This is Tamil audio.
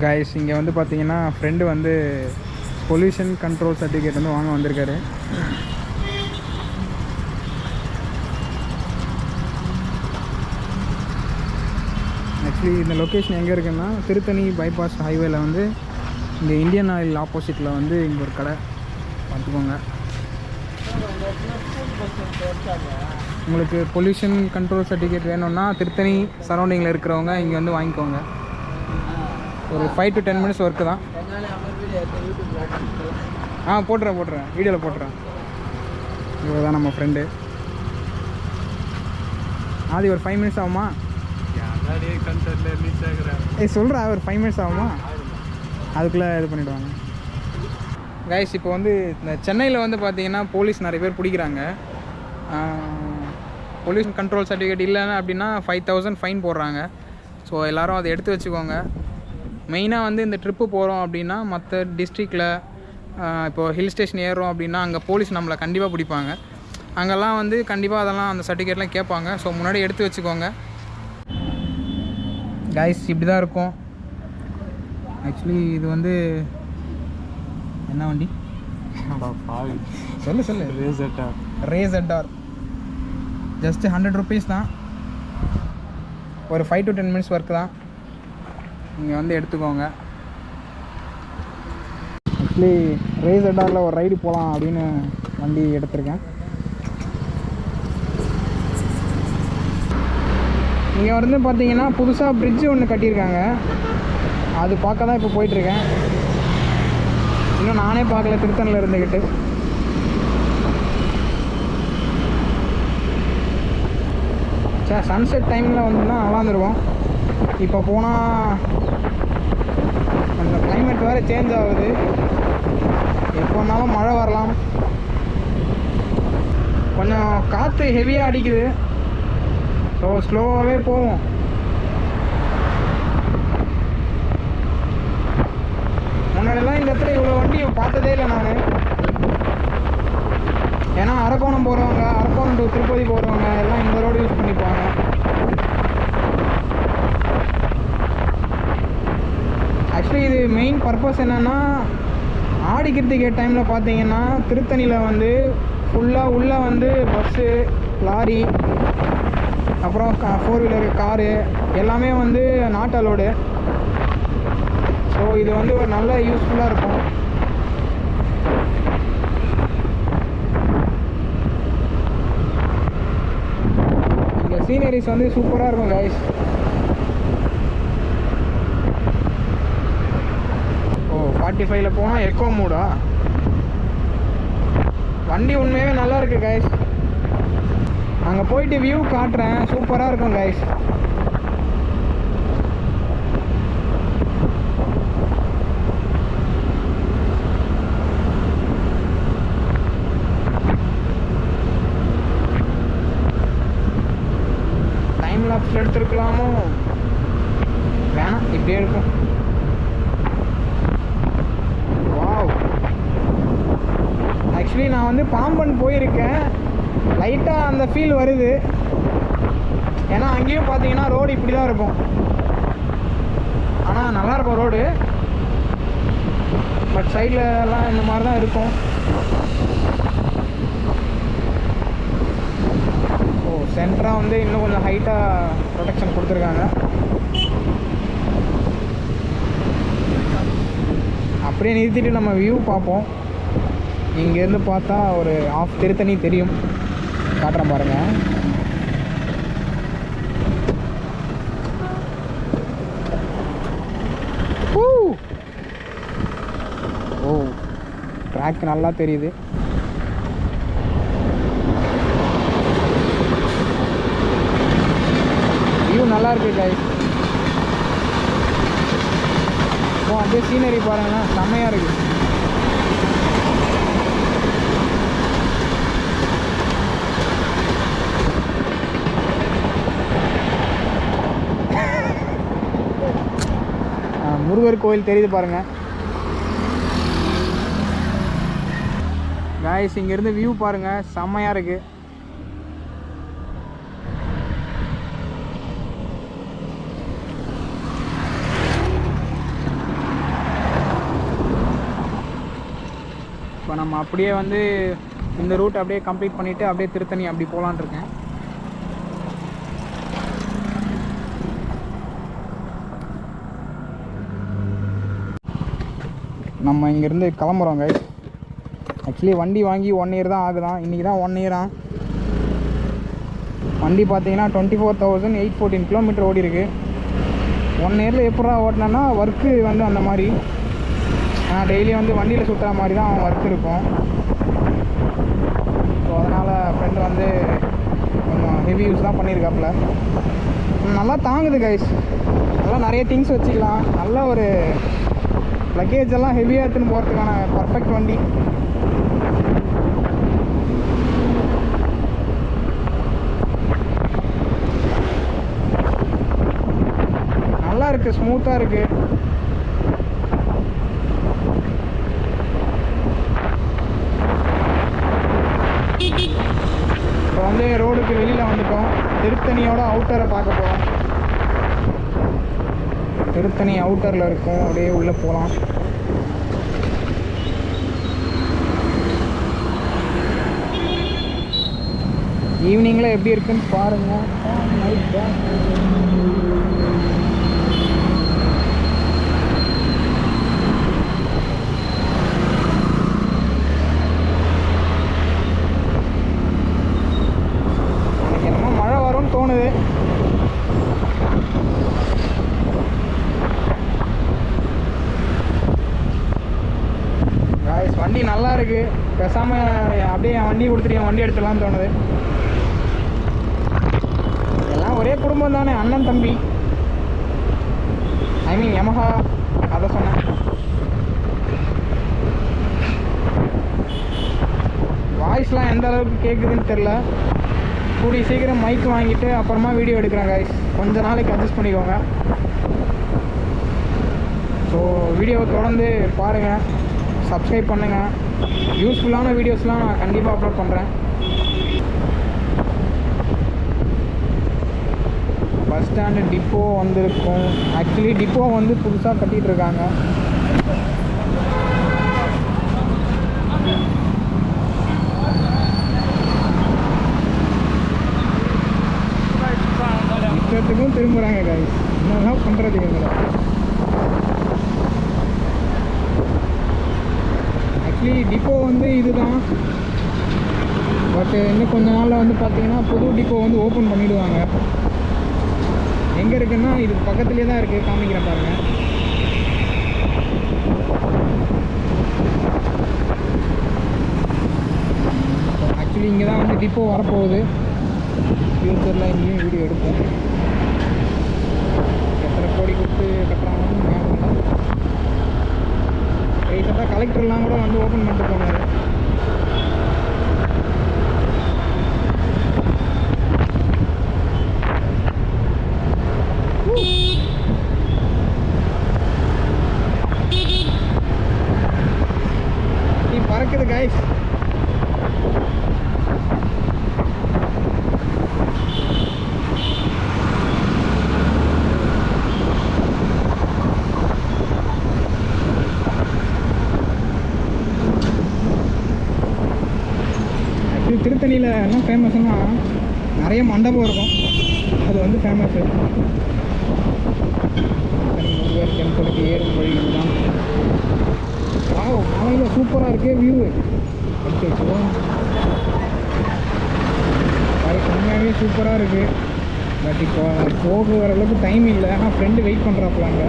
கைஸ் இங்கே வந்து பார்த்தீங்கன்னா ஃப்ரெண்டு வந்து பொல்யூஷன் கண்ட்ரோல் சர்டிஃபிகேட் வந்து வாங்க வந்திருக்காரு. ஆக்சுவலி இந்த லொக்கேஷன் எங்கே இருக்குன்னா திருத்தணி பைபாஸ் ஹைவேல வந்து இங்கே இந்தியன் ஆயில் ஆப்போசிட்டில் வந்து இங்கே ஒரு கடை பார்த்துக்கோங்க. உங்களுக்கு பொல்யூஷன் கண்ட்ரோல் சர்டிஃபிகேட் வேணும்னா திருத்தணி சரௌண்டிங்கில் இருக்கிறவங்க இங்கே வந்து வாங்கிக்கோங்க. ஒரு 5 to 10 minutes ஒர்க்கு தான். போட்டுறேன் வீடியோவில் போட்டுறேன். இவர் தான் நம்ம ஃப்ரெண்டு. ஆதி ஒரு 5 minutes ஆகுமா? சொல்கிறா ஒரு 5 minutes ஆகுமா? அதுக்குள்ளே இது பண்ணிவிடுவாங்க. கைஸ் இப்போ வந்து இந்த சென்னையில் வந்து பார்த்தீங்கன்னா போலீஸ் நிறைய பேர் பிடிக்கிறாங்க. பொல்யூஷன் கண்ட்ரோல் சர்டிஃபிகேட் இல்லைன்னா அப்படின்னா 5,000 ஃபைன் போடுறாங்க. ஸோ எல்லோரும் அதை எடுத்து வச்சுக்கோங்க. மெயினாக வந்து இந்த ட்ரிப்பு போகிறோம் அப்படின்னா மற்ற டிஸ்ட்ரிக்டில் இப்போது ஹில் ஸ்டேஷன் ஏறுறோம் அப்படின்னா அங்கே போலீஸ் நம்மளை கண்டிப்பாக பிடிப்பாங்க. அங்கெல்லாம் வந்து கண்டிப்பாக அதெல்லாம் அந்த சர்டிஃபிகேட்லாம் கேட்பாங்க. ஸோ முன்னாடி எடுத்து வச்சுக்கோங்க. கைஸ் இப்படி தான் இருக்கும். ஆக்சுவலி இது வந்து என்ன வண்டி சொல்லு ரேசட்டார். ஜஸ்ட்டு 100 rupees தான். ஒரு 5 to 10 minutes ஒர்க் தான். நீங்கள் வந்து எடுத்துக்கோங்க. ஆக்சுவலி ரேசட்டாரில் ஒரு ரைடு போகலாம் அப்படின்னு வண்டி எடுத்திருக்கேன். இங்கே வந்து பார்த்தீங்கன்னா புதுசாக பிரிட்ஜு ஒன்று கட்டியிருக்காங்க. அது பார்க்க தான் இப்போ போயிட்டுருக்கேன். இன்னும் நானே பார்க்கல திருத்தணியில் இருந்துக்கிட்டு. சன்செட் டைமில் வந்துன்னா நல்லா இருந்துருக்கும். இப்போ போனால் அந்த கிளைமேட் வேறு சேஞ்ச் ஆகுது. எப்போ வேணாலும் மழை வரலாம். கொஞ்சம் காற்று ஹெவியாக அடிக்குது. ஸோ ஸ்லோவாகவே போவோம். முன்னாடிலாம் இந்த இடத்துல இவ்வளோ வண்டி பார்த்ததே இல்லை நான். ஏன்னா அரக்கோணம் போகிறவங்க, அரக்கோணம் டு திருப்பதி போகிறவங்க எல்லாம் இந்த ரோடு யூஸ் பண்ணிப்பாங்க. ஆக்சுவலி இது மெயின் பர்பஸ் என்னென்னா ஆடி கிருத்திகை டைமில் பார்த்தீங்கன்னா திருத்தணியில் வந்து ஃபுல்லாக உள்ளே வந்து பஸ்ஸு, லாரி, அப்புறம் 4-wheeler காரு எல்லாமே வந்து நாட் அலோடு. ஸோ இது வந்து ஒரு நல்ல யூஸ்ஃபுல்லாக இருக்கும். இங்கே சீனரிஸ் வந்து சூப்பராக இருக்கும் கைஸ். 45ல் போனால் எக்கோ மூடா வண்டி உண்மையாகவே நல்லா இருக்கு கைஸ். அங்கே போயிட்டு வியூ காட்டுறேன். சூப்பராக இருக்கும் கைஸ். Time lapse எடுத்துருக்கலாமோ? வேணாம், இப்படியே இருக்கும். வாவ். ஆக்சுவலி நான் வந்து பாம்பன் போயிருக்கேன். லைட்டாக அந்த ஃபீல் வருது. ஏன்னா அங்கேயும் பார்த்தீங்கன்னா ரோடு இப்படி தான் இருக்கும். ஆனால் நல்லாயிருக்கும் ரோடு. பட் சைடில் எல்லாம் இந்த மாதிரி தான் இருக்கும். சென்டராக வந்து இன்னும் கொஞ்சம் ஹைட்டாக ப்ரொடெக்ஷன் கொடுத்துருக்காங்க. அப்படியே நிறுத்திட்டு நம்ம வியூ பார்ப்போம். இங்கேருந்து பார்த்தா ஒரு ஆஃப் திருத்தணி தெரியும். காட்டுறேன் பாருங்கள். ஓ ட்ராக் நல்லா தெரியுது. வியூ நல்லா இருக்கு கைஸ். அப்படியே சீனரி பாருங்களேன், செம்மையாக இருக்குது. முருகர் கோயில் தெரியுது பாருங்கள் காய்ஸ். இங்கேருந்து வியூ பாருங்கள், செம்மையாக இருக்குது. நம்ம அப்படியே வந்து இந்த ரூட் அப்படியே கம்ப்ளீட் பண்ணிவிட்டு அப்படியே திருத்தணி அப்படி போகலான் இருக்கேன். நம்ம இங்கேருந்து கிளம்புறோம் கைஸ். ஆக்சுவலி வண்டி வாங்கி 1 இயர் தான் ஆகுதான். இன்றைக்கி தான் 1 இயராக. வண்டி பார்த்தீங்கன்னா 24,814 கிலோமீட்டர் ஓடி இருக்குது. 1 இயரில் எப்படா ஓட்டினேன்னா ஒர்க்கு வந்து அந்த மாதிரி டெய்லி வந்து வண்டியில் சுற்றுற மாதிரி தான் ஒர்க் இருக்கும். ஸோ அதனால் ஃப்ரெண்டு வந்து கொஞ்சம் ஹெவி யூஸ் தான் பண்ணியிருக்காப்புல. நல்லா தாங்குது கைஸ். நல்லா நிறைய திங்ஸ் வச்சுக்கலாம். நல்ல ஒரு லக்கேஜ் எல்லாம் ஹெவியாக எடுத்துன்னு போகிறதுக்கான பர்ஃபெக்ட் வண்டி. நல்லா இருக்குது, ஸ்மூத்தாக இருக்குது. இப்போ வந்து ரோடுக்கு வெளியில் வந்துட்டோம். திருத்தணியோட அவுட்டரை பார்க்க போகிறோம். திருத்தணி அவுட்டரில் இருக்கும், அப்படியே உள்ளே போகலாம். ஈவினிங்கில் எப்படி இருக்குன்னு பாருங்கள். எனக்கு என்னமோ மழை வரும்னு தோணுது. வண்டி நல்லா இருக்குது. பேசாமல் அப்படியே என் வண்டி கொடுத்துட்டு என் வண்டி எடுத்துடலான்னு தோணுது. எல்லாம் ஒரே குடும்பம் தானே, அண்ணன் தம்பி. ஐ மீன் யமஹா, அதை சொன்னேன். வாய்ஸ்லாம் எந்த அளவுக்கு கேட்குதுன்னு தெரில. கூடிய சீக்கிரம் மைக் வாங்கிட்டு அப்புறமா வீடியோ எடுக்கிறேன் கைஸ். கொஞ்ச நாளைக்கு அட்ஜஸ்ட் பண்ணிக்கோங்க. ஸோ வீடியோவை தொடர்ந்து பாருங்கள், சப்ஸ்கிரைப் பண்ணுங்கள். யூஸ்ஃபுல்லான வீடியோஸ்லாம் நான் கண்டிப்பாக அப்லோட் பண்ணுறேன். பஸ் ஸ்டாண்டு டிப்போ வந்திருக்கும். ஆக்சுவலி டிப்போ வந்து புதுசாக கட்டிகிட்ருக்காங்க. இஷ்டத்துக்கும் திரும்புகிறாங்க கைஸ். என்னெல்லாம் பண்ணுறது எங்களை. ஆக்சுவலி டிப்போ வந்து இதுதான். பட் இன்னும் கொஞ்ச நாளில் வந்து பார்த்தீங்கன்னா புது டிப்போ வந்து ஓப்பன் பண்ணிவிடுவாங்க. எங்கே இருக்குன்னா இது பக்கத்துலேயே தான் இருக்குது, காமிக்கிறேன் பாருங்கள். ஆக்சுவலி இங்கே தான் வந்து டிப்போ வரப்போகுது. ஃப்யூச்சரில் இங்கேயும் வீடியோ எடுப்போம். எத்தனை கோடி கொடுத்து கட்டுறாங்கன்னு ஞாபகம் இல்லை. ரீசெண்டாக கலெக்டர்லாம் கூட வந்து ஓப்பன் பண்ணிட்டு போனார். பறக்குது கைஸ். திருத்தணியில் என்ன ஃபேமஸ்னா நிறைய மண்டபம் இருக்கும். அது வந்து ஃபேமஸ். முருகர் டெம்பிளுக்கு ஏறும் வழி தான். காலையில் சூப்பராக இருக்குது வியூ. உண்மையாகவே சூப்பராக இருக்குது. பட் இப்போ போக வர அளவுக்கு டைம் இல்லை. ஆனால் ஃப்ரெண்டு வெயிட் பண்ணுறாப்புல அங்கே.